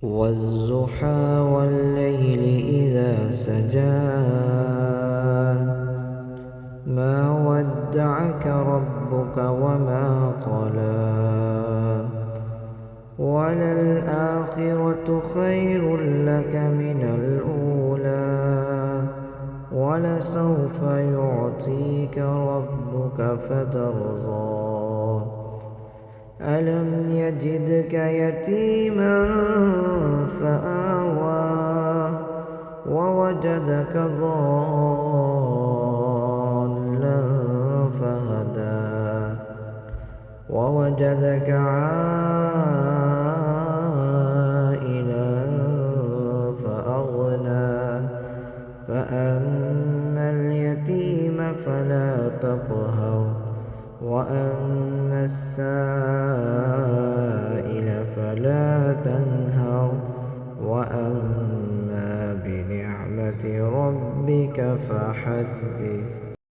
والضحى والليل إذا سجى ما ودعك ربك وما قلى وللآخرة خير لك من الأولى ولسوف يعطيك ربك فترضى ألم يجدك يتيما فآوى ووجدك ضالا فهدى ووجدك عائلا فأغنى فأما اليتيم فلا تقهر وأما السائل فلا تنهر وأما بنعمة ربك فحدث.